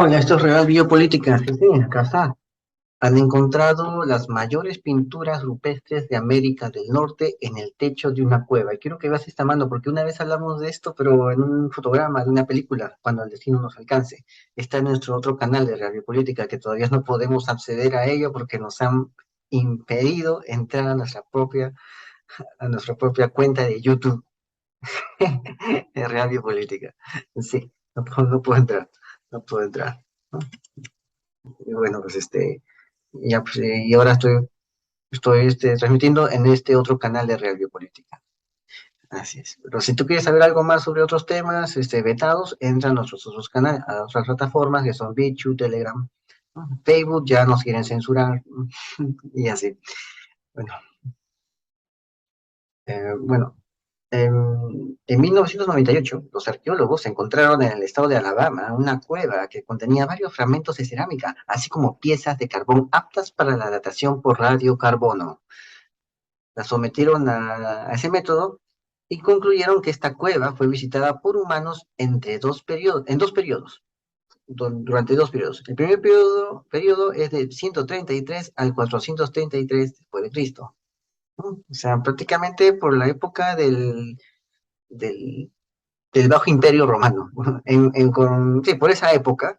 Hola, esto es Real Biopolítica. Sí, sí, acá está. Han encontrado las mayores pinturas rupestres de América del Norte en el techo de una cueva. Y quiero que veas esta mano, porque una vez hablamos de esto, pero en un fotograma de una película, cuando el destino nos alcance. Está en nuestro otro canal de Real Biopolítica, que todavía no podemos acceder a ello porque nos han impedido entrar a nuestra propia cuenta de YouTube de Real Biopolítica. Sí, no puedo entrar, no puedo entrar, ¿no? Y bueno, pues ya, pues, y ahora estoy transmitiendo en este otro canal de Real Biopolítica. Así es. Pero si tú quieres saber algo más sobre otros temas, vetados, entra a nuestros otros canales, a otras plataformas que son BitChute, Telegram, ¿no? Facebook ya nos quieren censurar, y así. Bueno, bueno, en 1998, los arqueólogos encontraron en el estado de Alabama una cueva que contenía varios fragmentos de cerámica, así como piezas de carbón aptas para la datación por radiocarbono. La sometieron a ese método y concluyeron que esta cueva fue visitada por humanos en dos periodos, durante dos periodos. El primer periodo es de 133 al 433 después de Cristo, ¿no? O sea, prácticamente por la época del, del Bajo Imperio Romano. Sí, por esa época,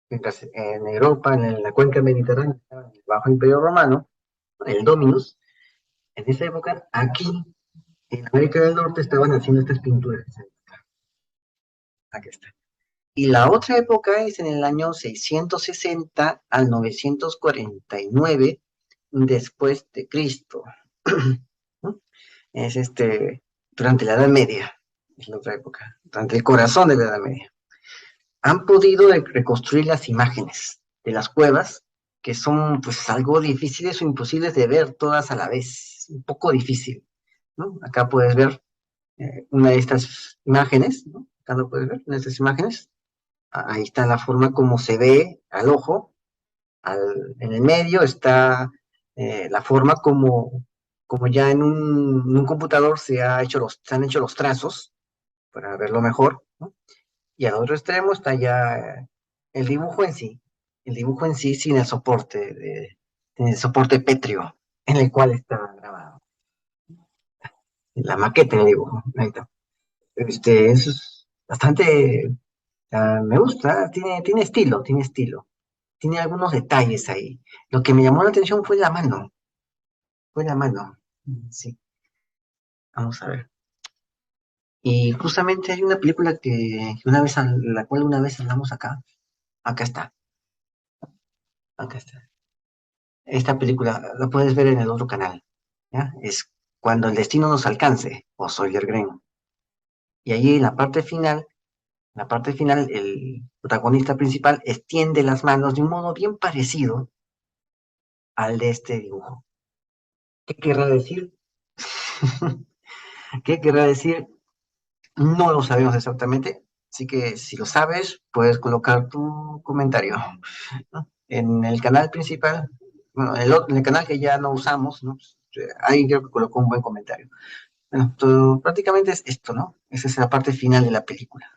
mientras en Europa, en la cuenca mediterránea, estaba el Bajo Imperio Romano, el Dominus, en esa época, aquí en América del Norte estaban haciendo estas pinturas. Aquí está. Y la otra época es en el año 660 al 949 después de Cristo. ¿No? Es durante la Edad Media, es la otra época, durante el corazón de la Edad Media. Han podido reconstruir las imágenes de las cuevas, que son pues algo difíciles o imposibles de ver todas a la vez, un poco difícil, ¿no? Acá puedes ver una de estas imágenes, ¿no? Acá lo puedes ver, una de estas imágenes. Ahí está la forma como se ve al ojo. En el medio está la forma como ya en un computador se han hecho los trazos para verlo mejor, ¿no? Y al otro extremo está ya el dibujo en sí. El dibujo en sí sin el soporte pétreo en el cual está grabado. La maqueta del dibujo. Ahí está. Eso es bastante. Me gusta, tiene estilo, tiene estilo. Tiene algunos detalles ahí. Lo que me llamó la atención fue la mano. Fue la mano. Sí, vamos a ver. Y justamente hay una película la cual una vez hablamos acá. Acá está, acá está. Esta película la puedes ver en el otro canal. ¿Ya? Es Cuando el destino nos alcance, o Soylent Green. Y allí en la parte final, el protagonista principal extiende las manos de un modo bien parecido al de este dibujo. ¿Qué querrá decir? ¿Qué querrá decir? No lo sabemos exactamente, así que si lo sabes, puedes colocar tu comentario, ¿no? En el canal principal, bueno, en el canal que ya no usamos, ¿no? Pues, ahí creo que colocó un buen comentario. Bueno, prácticamente es esto, ¿no? Esa es la parte final de la película.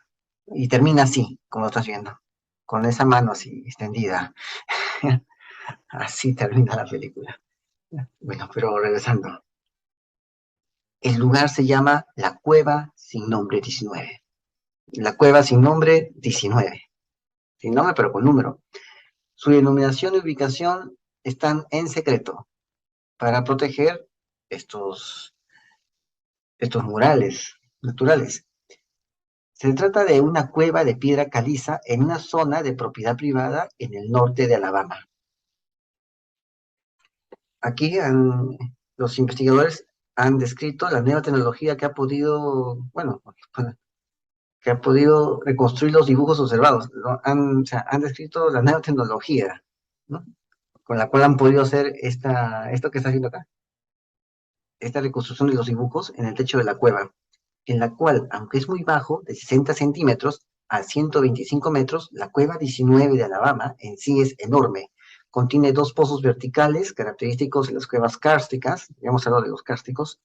Y termina así, como lo estás viendo, con esa mano así extendida. Así termina la película. Bueno, pero regresando. El lugar se llama La Cueva Sin Nombre 19. La Cueva Sin Nombre 19. Sin nombre, pero con número. Su denominación y ubicación están en secreto para proteger estos, estos murales naturales. Se trata de una cueva de piedra caliza en una zona de propiedad privada en el norte de Alabama. Aquí los investigadores han descrito la nueva tecnología que ha podido, bueno, que ha podido reconstruir los dibujos observados, ¿no? O sea, han descrito la nueva tecnología, ¿no? Con la cual han podido hacer esto que está haciendo acá, esta reconstrucción de los dibujos en el techo de la cueva, en la cual, aunque es muy bajo, de 60 centímetros a 125 metros, la cueva 19 de Alabama en sí es enorme. Contiene dos pozos verticales característicos de las cuevas kársticas, ya hemos hablado de los kársticos,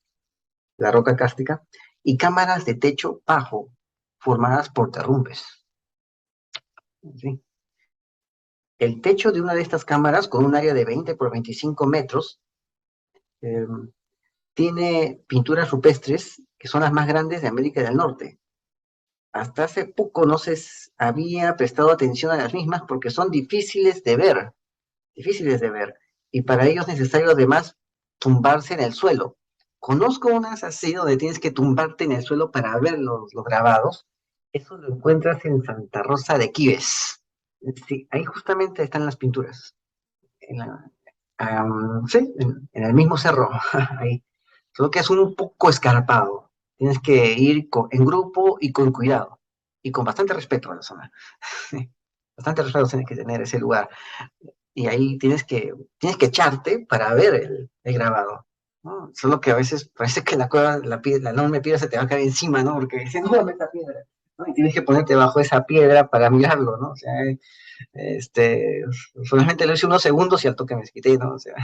la roca cárstica, y cámaras de techo bajo formadas por derrumbes. ¿Sí? El techo de una de estas cámaras, con un área de 20 por 25 metros, eh, tiene pinturas rupestres que son las más grandes de América del Norte. Hasta hace poco no se había prestado atención a las mismas porque son difíciles de ver, y para ello es necesario además tumbarse en el suelo. Conozco unas así donde tienes que tumbarte en el suelo para ver los grabados. Eso lo encuentras en Santa Rosa de Quibes. Sí, ahí justamente están las pinturas. En sí, en el mismo cerro, ahí. Solo que es un poco escarpado. Tienes que ir en grupo y con cuidado. Y con bastante respeto a la zona. Bastante respeto tienes que tener ese lugar. Y ahí tienes que echarte para ver el grabado, ¿no? Solo que a veces parece que la cueva, la enorme piedra se te va a caer encima, ¿no? Porque dicen, no, esta piedra, ¿no? Y tienes que ponerte bajo esa piedra para mirarlo, ¿no? O sea, este, solamente lo hice unos segundos y al toque me quité, ¿no? O sea,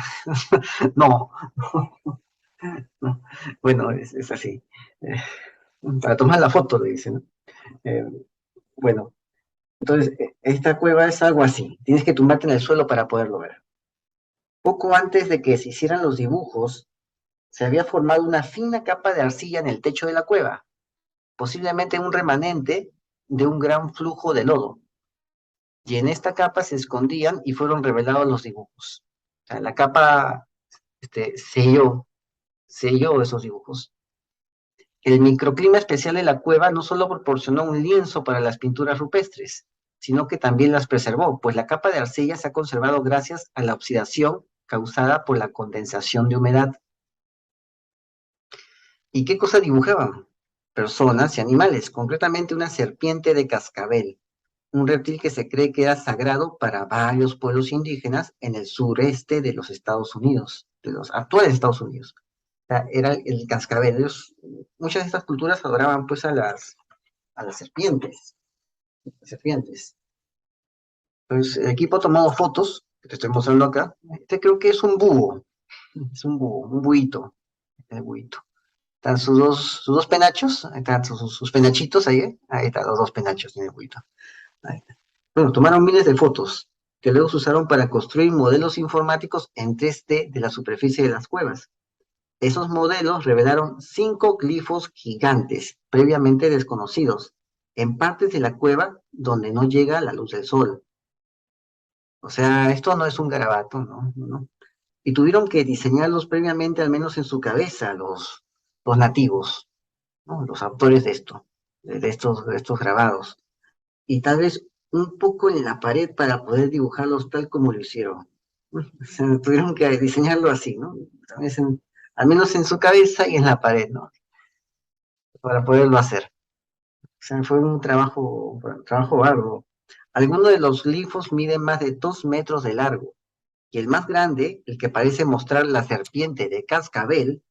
no, no. Bueno, es así. Eh, para tomar la foto, le dicen, ¿no? Eh, bueno, entonces, esta cueva es algo así. Tienes que tumbarte en el suelo para poderlo ver. Poco antes de que se hicieran los dibujos, se había formado una fina capa de arcilla en el techo de la cueva, posiblemente un remanente de un gran flujo de lodo. Y en esta capa se escondían y fueron revelados los dibujos. O sea, la capa selló esos dibujos. El microclima especial de la cueva no solo proporcionó un lienzo para las pinturas rupestres, sino que también las preservó, pues la capa de arcilla se ha conservado gracias a la oxidación causada por la condensación de humedad. ¿Y qué cosa dibujaban? Personas y animales, concretamente una serpiente de cascabel, un reptil que se cree que era sagrado para varios pueblos indígenas en el sureste de los Estados Unidos, de los actuales Estados Unidos. O sea, era el cascabel. Muchas de estas culturas adoraban pues a las serpientes. Entonces, el equipo ha tomado fotos, que te estoy mostrando acá. Este creo que es un búho, un buito, el buito. Están sus dos penachos, ahí están sus penachitos ahí, ahí están los dos penachos en el buito. Ahí está. Bueno, tomaron miles de fotos que luego se usaron para construir modelos informáticos en 3D de la superficie de las cuevas. Esos modelos revelaron 5 glifos gigantes, previamente desconocidos, en partes de la cueva donde no llega la luz del sol. O sea, esto no es un garabato, ¿no? No. Y tuvieron que diseñarlos previamente, al menos en su cabeza, los nativos, ¿no? Los autores de estos grabados. Y tal vez un poco en la pared para poder dibujarlos tal como lo hicieron. O sea, tuvieron que diseñarlo así, ¿no? Tal vez al menos en su cabeza y en la pared, ¿no? Para poderlo hacer. O sea, fue un trabajo arduo. Algunos de los glifos miden más de 2 metros de largo, y el más grande, el que parece mostrar la serpiente de cascabel,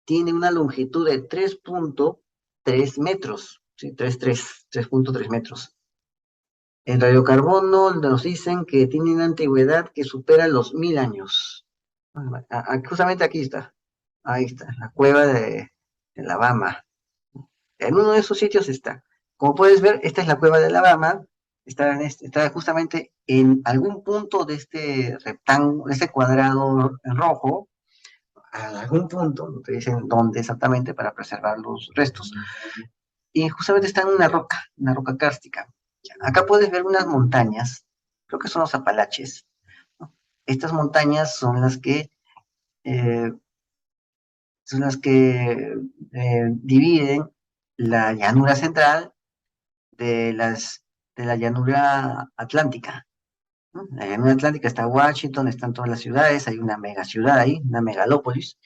tiene una longitud de 3.3 metros, sí, 3.3 metros. En radiocarbono nos dicen que tiene una antigüedad que supera los 1000 años. Justamente aquí está, ahí está, la cueva de Alabama. En uno de esos sitios está. Como puedes ver, esta es la cueva de Alabama, está justamente en algún punto de este rectángulo, de este cuadrado en rojo, a algún punto, no te dicen dónde exactamente para preservar los restos, y justamente está en una roca kárstica. Acá puedes ver unas montañas, creo que son los Apalaches, ¿no? Estas montañas eh, son las que dividen la llanura central de, de la llanura atlántica, ¿no? La llanura atlántica está Washington, están todas las ciudades, hay una mega ciudad ahí, una megalópolis,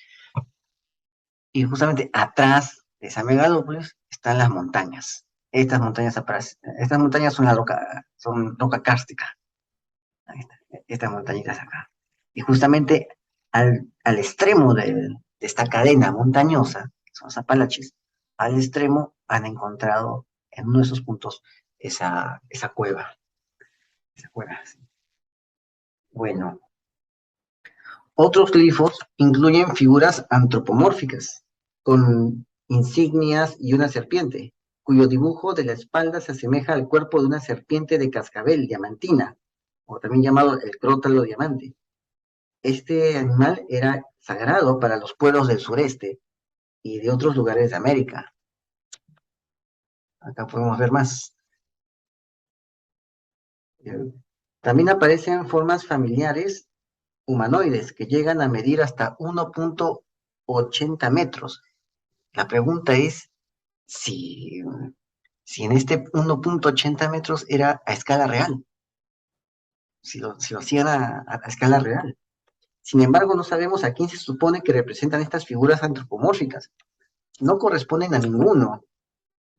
y justamente atrás de esa megalópolis están las montañas. Estas montañas son roca kárstica. Ahí está, estas montañitas acá. Y justamente al extremo de esta cadena montañosa, que son los Apalaches, al extremo han encontrado en uno de esos puntos esa cueva. Esa cueva, sí. Bueno, otros glifos incluyen figuras antropomórficas, con insignias y una serpiente, cuyo dibujo de la espalda se asemeja al cuerpo de una serpiente de cascabel diamantina, o también llamado el crótalo diamante. Este animal era sagrado para los pueblos del sureste y de otros lugares de América. Acá podemos ver más. Eh, También aparecen formas familiares humanoides que llegan a medir hasta 1,80 metros. La pregunta es si, si en este 1,80 metros era a escala real, si lo hacían a escala real. Sin embargo, no sabemos a quién se supone que representan estas figuras antropomórficas. No corresponden a ninguno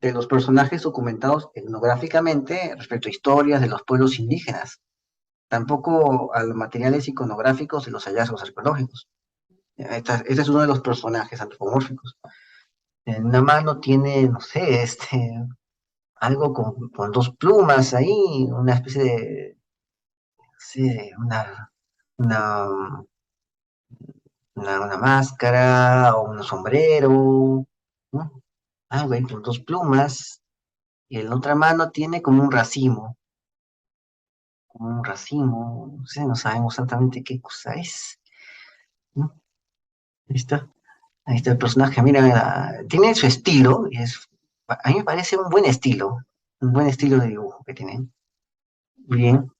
de los personajes documentados etnográficamente respecto a historias de los pueblos indígenas, tampoco a los materiales iconográficos de los hallazgos arqueológicos. Este es uno de los personajes antropomórficos. En una mano tiene, no sé, algo con dos plumas ahí, una especie de, no sé, una, una máscara o un sombrero, ¿no? Algo ahí con dos plumas, y en la otra mano tiene como un racimo, no sé, no sabemos exactamente qué cosa es, ¿no? Ahí está, ahí está el personaje, mira, tiene su estilo, a mí me parece un buen estilo de dibujo que tiene, bien,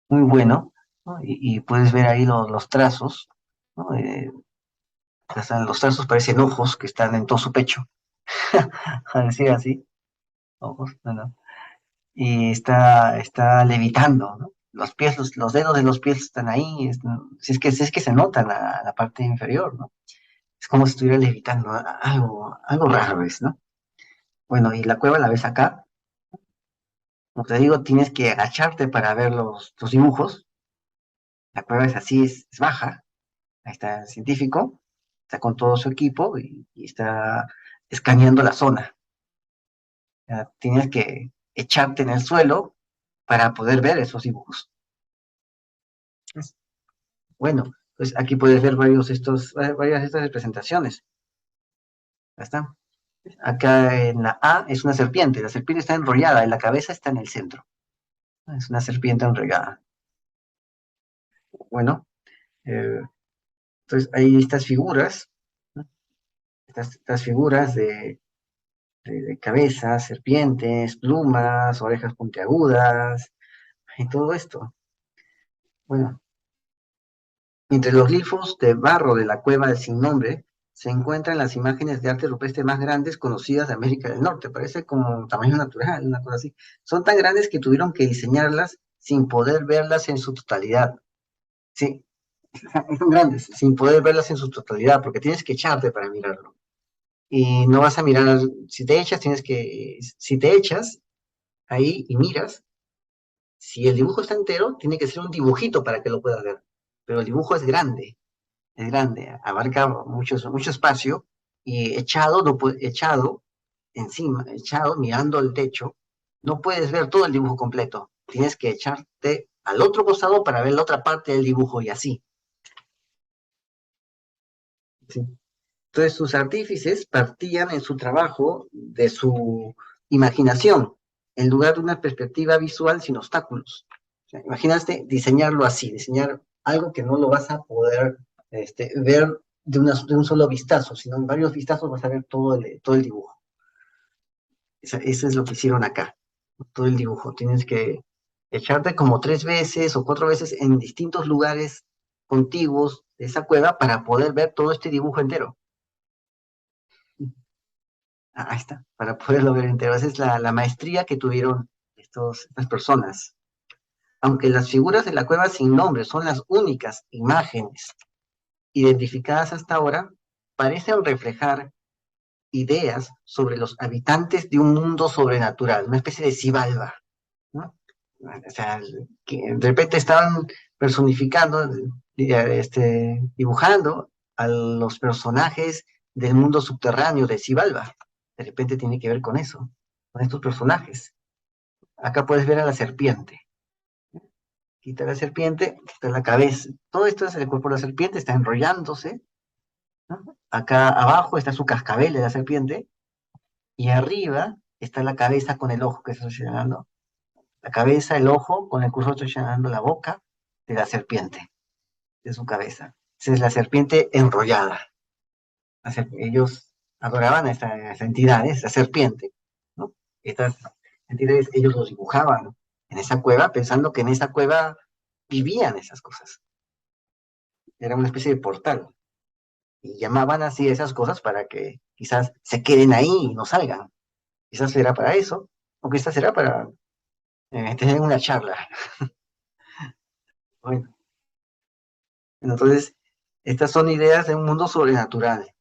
muy bueno, ¿no? Y puedes ver ahí los trazos, ¿no? Los trazos parecen ojos que están en todo su pecho, a decir así, ojos, no, no. Y está levitando, ¿no? Los pies, los dedos de los pies están ahí, si es que se nota la parte inferior, ¿no? Es como si estuviera levitando, algo raro es, ¿no? Bueno, y la cueva la ves acá, como te digo, tienes que agacharte para ver los dibujos, la cueva es así, es baja, ahí está el científico, está con todo su equipo y está escaneando la zona. Ya tienes que echarte en el suelo para poder ver esos dibujos. Bueno, pues aquí puedes ver varias de estas representaciones. Ya está. Acá en la A es una serpiente. La serpiente está enrollada y la cabeza está en el centro. Es una serpiente enrollada. Bueno, eh, entonces hay estas figuras, ¿no? Estas figuras de cabezas, serpientes, plumas, orejas puntiagudas y todo esto. Bueno, entre los glifos de barro de la cueva del sin nombre se encuentran las imágenes de arte rupestre más grandes conocidas de América del Norte. Parece como tamaño natural, una cosa así. Son tan grandes que tuvieron que diseñarlas sin poder verlas en su totalidad. Sí, son grandes, sin poder verlas en su totalidad, porque tienes que echarte para mirarlo. Y no vas a mirar, si te echas ahí y miras, si el dibujo está entero, tiene que ser un dibujito para que lo puedas ver. Pero el dibujo es grande, abarca mucho espacio y echado encima, echado mirando el techo, no puedes ver todo el dibujo completo. Tienes que echarte al otro costado para ver la otra parte del dibujo y así. ¿Sí? Entonces sus artífices partían en su trabajo de su imaginación, en lugar de una perspectiva visual sin obstáculos. O sea, imaginaste diseñarlo así, diseñar algo que no lo vas a poder ver de un solo vistazo, sino en varios vistazos vas a ver todo el dibujo. Eso es lo que hicieron acá, todo el dibujo. Tienes que echarte como 3 veces o 4 veces en distintos lugares contiguos de esa cueva para poder ver todo este dibujo entero. Ahí está, para poderlo ver entero. Esa es la maestría que tuvieron estas personas. Aunque las figuras de la cueva sin nombre son las únicas imágenes identificadas hasta ahora, parecen reflejar ideas sobre los habitantes de un mundo sobrenatural, una especie de Xibalba, ¿no? O sea, que de repente estaban personificando, dibujando a los personajes del mundo subterráneo de Xibalba. De repente tiene que ver con eso, con estos personajes. Acá puedes ver a la serpiente. Quita la serpiente, quita la cabeza. Todo esto es el cuerpo de la serpiente, está enrollándose, ¿no? Acá abajo está su cascabel de la serpiente y arriba está la cabeza con el ojo que está señalando. La cabeza, el ojo, con el cursor estoy señalando la boca de la serpiente, de su cabeza. Esa es la serpiente enrollada. Ellos adoraban a esa entidad, esa serpiente, ¿no? Estas entidades, ellos los dibujaban en esa cueva, pensando que en esa cueva vivían esas cosas. Era una especie de portal. Y llamaban así esas cosas para que quizás se queden ahí y no salgan. Quizás será para eso, o quizás será para tener una charla. Bueno, entonces, estas son ideas de un mundo sobrenatural,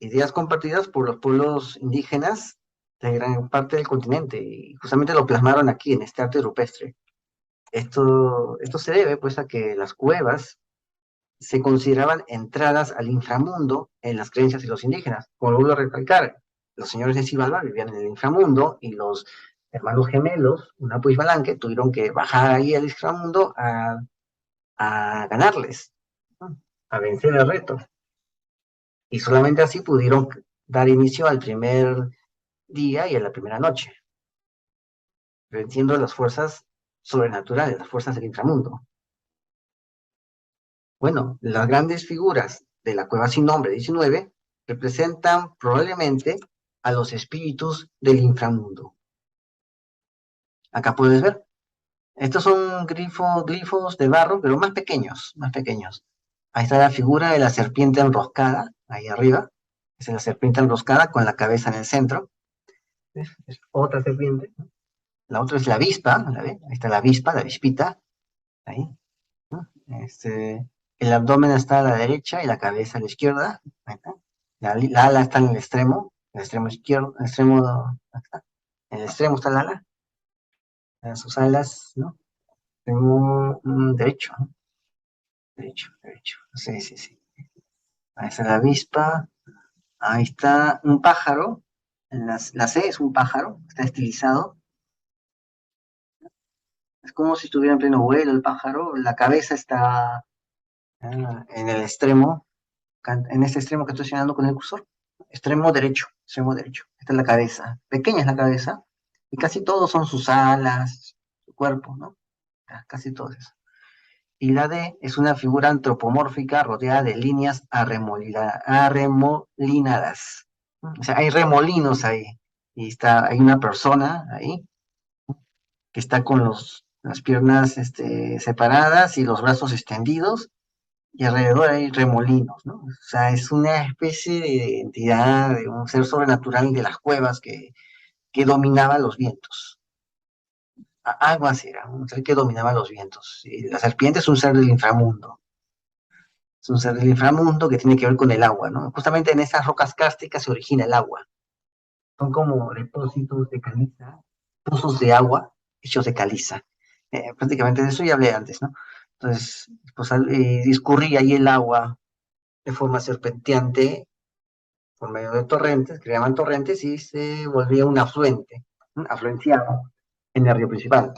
ideas compartidas por los pueblos indígenas de gran parte del continente, y justamente lo plasmaron aquí en este arte rupestre. Esto se debe pues a que las cuevas se consideraban entradas al inframundo en las creencias de los indígenas. Como lo vuelvo a recalcar, los señores de Xibalbá vivían en el inframundo y los hermanos gemelos, Unapo y Balanque, tuvieron que bajar ahí al inframundo a ganarles, ¿no? A vencer el reto. Y solamente así pudieron dar inicio al primer día y a la primera noche, venciendo las fuerzas sobrenaturales, las fuerzas del inframundo. Bueno, las grandes figuras de la cueva sin nombre 19 representan probablemente a los espíritus del inframundo. Acá puedes ver. Estos son glifos de barro, pero más pequeños, más pequeños. Ahí está la figura de la serpiente enroscada, ahí arriba. Esa es la serpiente enroscada con la cabeza en el centro. ¿Ves? Es otra serpiente. La otra es la avispa, ¿la ves? Ahí está la avispa, la avispita, ahí. ¿No? El abdomen está a la derecha y la cabeza a la izquierda. Ahí está. La ala está en el extremo izquierdo, en el extremo está la ala, en sus alas, ¿no? Tengo derecho, ¿no? Derecho, derecho. Sí, sí, sí. Ahí está la avispa, ahí está un pájaro, la C es un pájaro, está estilizado, es como si estuviera en pleno vuelo el pájaro, la cabeza está en el extremo, en este extremo que estoy señalando con el cursor, extremo derecho, extremo derecho. Esta es la cabeza, pequeña es la cabeza, y casi todos son sus alas, su cuerpo, ¿no? Casi todo eso. Y la D es una figura antropomórfica rodeada de líneas arremolinadas. O sea, hay remolinos ahí, y hay una persona ahí que está con las piernas separadas y los brazos extendidos, y alrededor hay remolinos, ¿no? O sea, es una especie de entidad, de un ser sobrenatural de las cuevas que dominaba los vientos. Algo así era, un ser que dominaba los vientos. Y la serpiente es un ser del inframundo. Es un ser del inframundo que tiene que ver con el agua, ¿no? Justamente en esas rocas cársticas se origina el agua. Son como depósitos de caliza, pozos de agua hechos de caliza. Prácticamente de eso ya hablé antes, ¿no? Entonces, pues discurría ahí el agua de forma serpenteante por medio de torrentes, creaban torrentes y se volvía un afluente, afluenciado en el río principal.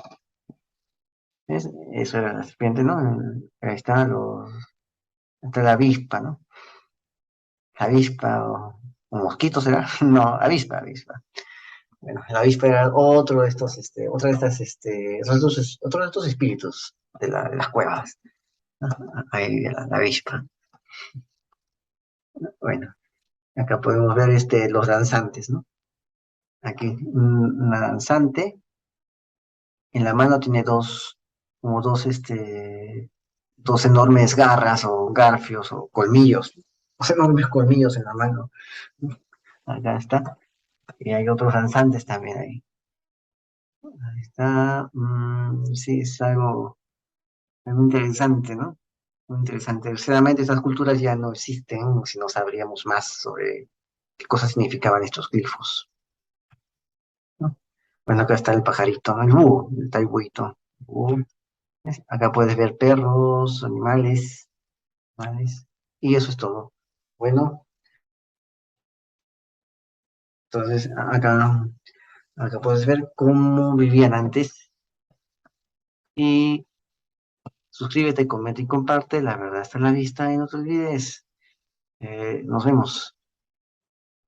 ¿Ves? Eso era la serpiente, ¿no? Ahí está la avispa, ¿no? Avispa o mosquito será, no, avispa, avispa. Bueno, la avispa era otro de estos espíritus de las cuevas, ¿no? Ahí vivía la avispa. Bueno, acá podemos ver los danzantes, ¿no? Aquí una danzante, en la mano tiene dos enormes garras o garfios o colmillos, dos enormes colmillos en la mano. Acá está. Y hay otros danzantes también ahí. Ahí está. Sí, es algo interesante, ¿no? Muy interesante. Sinceramente, estas culturas ya no existen, si no sabríamos más sobre qué cosas significaban estos glifos, ¿no? Bueno, acá está el pajarito, el búho, el taibuito. Búho. ¿Ves? Acá puedes ver perros, animales, y eso es todo. Bueno, entonces acá puedes ver cómo vivían antes. Y suscríbete, comenta y comparte. La verdad está en la vista y no te olvides. Nos vemos.